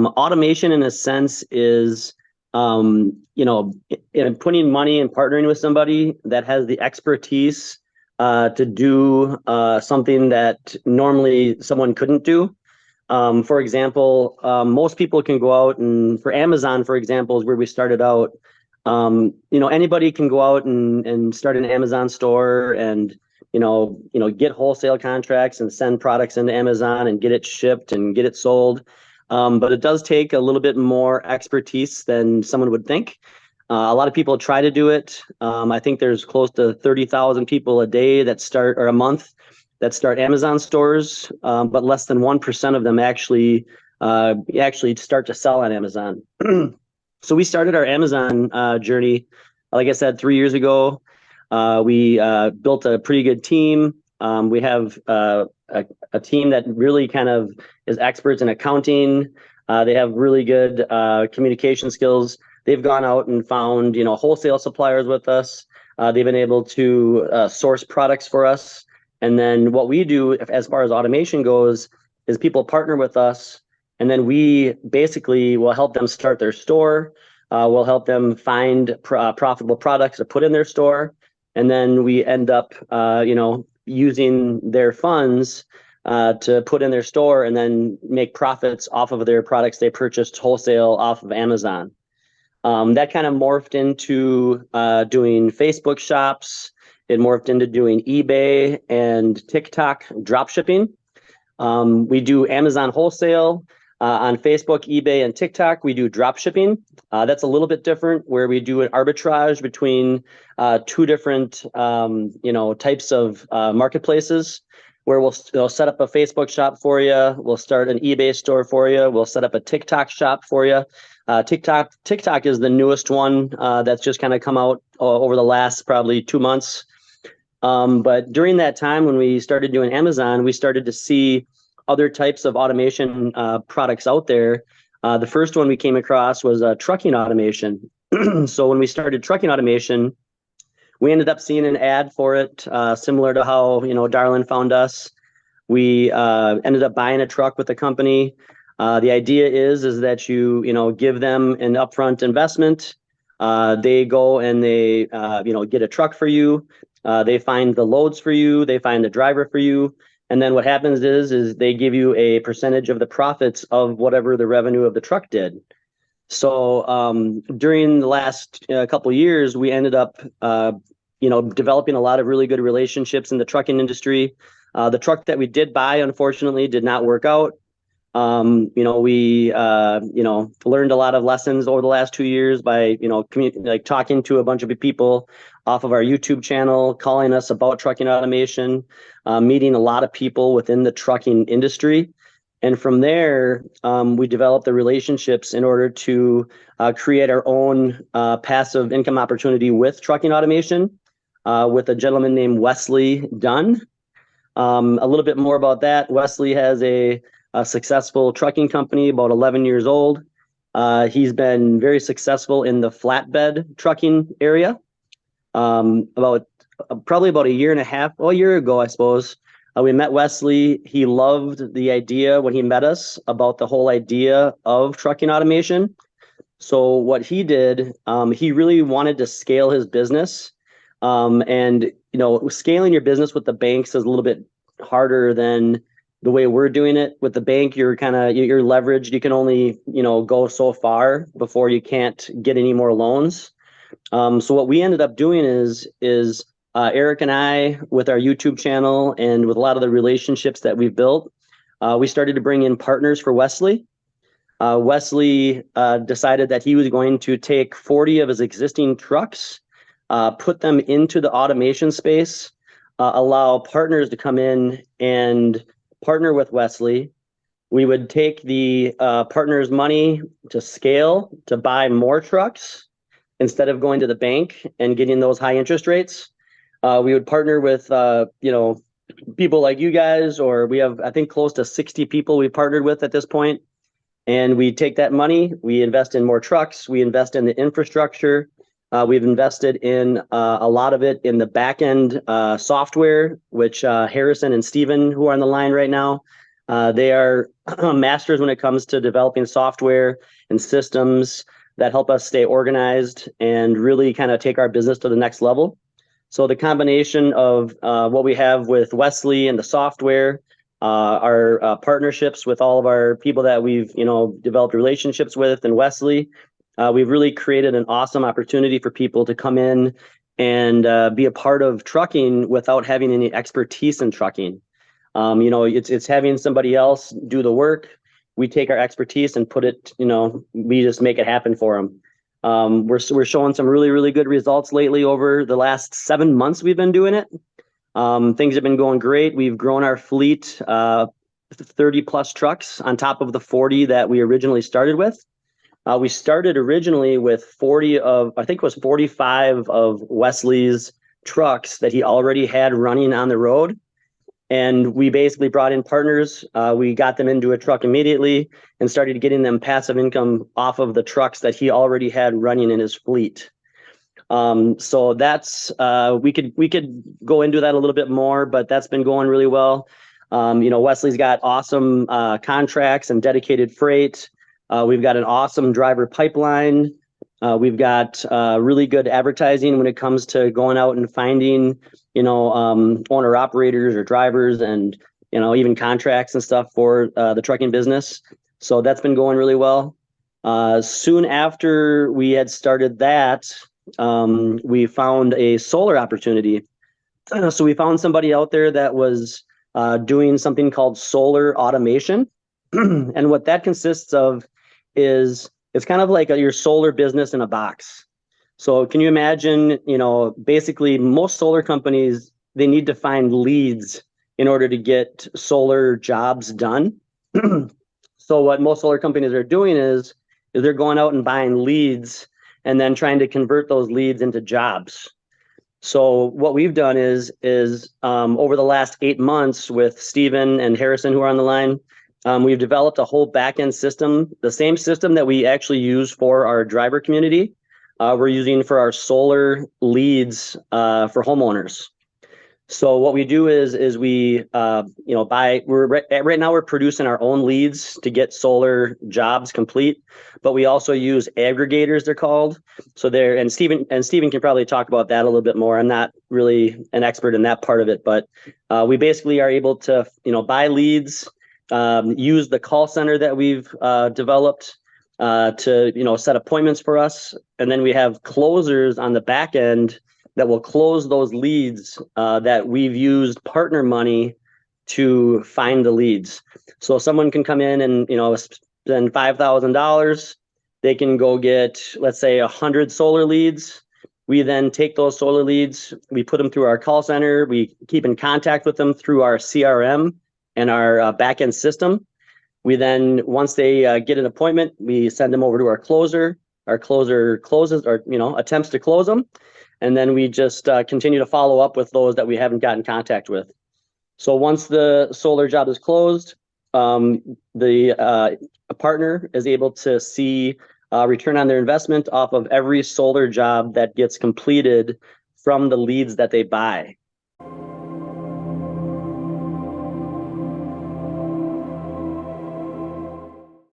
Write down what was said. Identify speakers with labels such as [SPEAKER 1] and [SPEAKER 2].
[SPEAKER 1] Automation, in a sense, is putting money and partnering with somebody that has the expertise to do something that normally someone couldn't do. For example, most people can go out and, for Amazon, for example, is where we started out. Anybody can go out and start an Amazon store and get wholesale contracts and send products into Amazon and get it shipped and get it sold. But it does take a little bit more expertise than someone would think. A lot of people try to do it. I think there's close to 30,000 people a day that start, or a month, that start Amazon stores, but less than 1% of them actually start to sell on Amazon. So we started our Amazon journey, like I said, 3 years ago. We built a pretty good team. We have a team that really kind of is experts in accounting. They have really good communication skills. They've gone out and found, wholesale suppliers with us. They've been able to source products for us. And then what we do, as far as automation goes, is people partner with us, and then we basically will help them start their store. We'll help them find profitable products to put in their store. And then we end up, using their funds to put in their store and then make profits off of their products they purchased wholesale off of Amazon. That kind of morphed into doing Facebook shops. It morphed into doing eBay and TikTok drop shipping. We do Amazon wholesale. On Facebook, eBay, and TikTok, we do drop shipping. That's a little bit different, where we do an arbitrage between two different types of marketplaces, where we'll set up a Facebook shop for you. We'll start an eBay store for you. We'll set up a TikTok shop for you. TikTok is the newest one that's just kind of come out over the last probably 2 months. But during that time, when we started doing Amazon, we started to see other types of automation products out there. The first one we came across was trucking automation. So when we started trucking automation, we ended up seeing an ad for it, similar to how Darlin found us. We ended up buying a truck with the company. The idea is that you give them an upfront investment. They go and they get a truck for you. They find the loads for you. They find the driver for you. And then what happens is they give you a percentage of the profits of whatever the revenue of the truck did. So during the last couple of years, we ended up, developing a lot of really good relationships in the trucking industry. The truck that we did buy, unfortunately, did not work out. We learned a lot of lessons over the last 2 years by, talking to a bunch of people off of our YouTube channel, calling us about trucking automation, meeting a lot of people within the trucking industry. And from there, we developed the relationships in order to create our own passive income opportunity with trucking automation with a gentleman named Wesley Dunn. A little bit more about that. Wesley has a successful trucking company, about 11 years old. He's been very successful in the flatbed trucking area. Probably about a year ago, I suppose, we met Wesley. He loved the idea when he met us about the whole idea of trucking automation. So what he did, he really wanted to scale his business. And scaling your business with the banks is a little bit harder than the way we're doing it. With the bank, you're leveraged. You can only, go so far before you can't get any more loans. So what we ended up doing is Eric and I, with our YouTube channel and with a lot of the relationships that we've built, we started to bring in partners for Wesley. Wesley decided that he was going to take 40 of his existing trucks, put them into the automation space, allow partners to come in and partner with Wesley. We would take the partners' money to scale, to buy more trucks instead of going to the bank and getting those high interest rates. We would partner with, people like you guys, or we have, I think, close to 60 people we partnered with at this point. And we take that money, we invest in more trucks, we invest in the infrastructure. We've invested in a lot of it in the back end software, which Harrison and Steven, who are on the line right now, They are masters when it comes to developing software and systems that help us stay organized and really kind of take our business to the next level. So the combination of what we have with Wesley and the software, our partnerships with all of our people that we've developed relationships with in Wesley, we've really created an awesome opportunity for people to come in and be a part of trucking without having any expertise in trucking. It's having somebody else do the work. We take our expertise and put it, we just make it happen for them. We're showing some really, really good results lately over the last 7 months we've been doing it. Things have been going great. We've grown our fleet 30 plus trucks on top of the 40 that we originally started with. We started originally with 45 of Wesley's trucks that he already had running on the road. And we basically brought in partners. We got them into a truck immediately and started getting them passive income off of the trucks that he already had running in his fleet. So that's we could go into that a little bit more, but that's been going really well. Wesley's got awesome contracts and dedicated freight. We've got an awesome driver pipeline. We've got really good advertising when it comes to going out and finding, owner operators or drivers and, even contracts and stuff for the trucking business. So that's been going really well. Soon after we had started that, we found a solar opportunity. So we found somebody out there that was doing something called solar automation. And what that consists of is it's kind of like your solar business in a box. So can you imagine, basically most solar companies, they need to find leads in order to get solar jobs done. So what most solar companies are doing is they're going out and buying leads and then trying to convert those leads into jobs. So what we've done is over the last 8 months with Steven and Harrison, who are on the line, we've developed a whole back-end system, the same system that we actually use for our driver community. We're using for our solar leads for homeowners. So what we do is we, right now we're producing our own leads to get solar jobs complete, but we also use aggregators, they're called. So and Steven can probably talk about that a little bit more. I'm not really an expert in that part of it, but we basically are able to, buy leads, use the call center that we've developed to, set appointments for us. And then we have closers on the back end that will close those leads that we've used partner money to find the leads. So someone can come in and, spend $5,000. They can go get, let's say, 100 solar leads. We then take those solar leads, we put them through our call center, we keep in contact with them through our CRM and our back-end system. We then, once they get an appointment, we send them over to our closer. Our closer closes or, attempts to close them. And then we just continue to follow up with those that we haven't gotten contact with. So once the solar job is closed, the partner is able to see return on their investment off of every solar job that gets completed from the leads that they buy.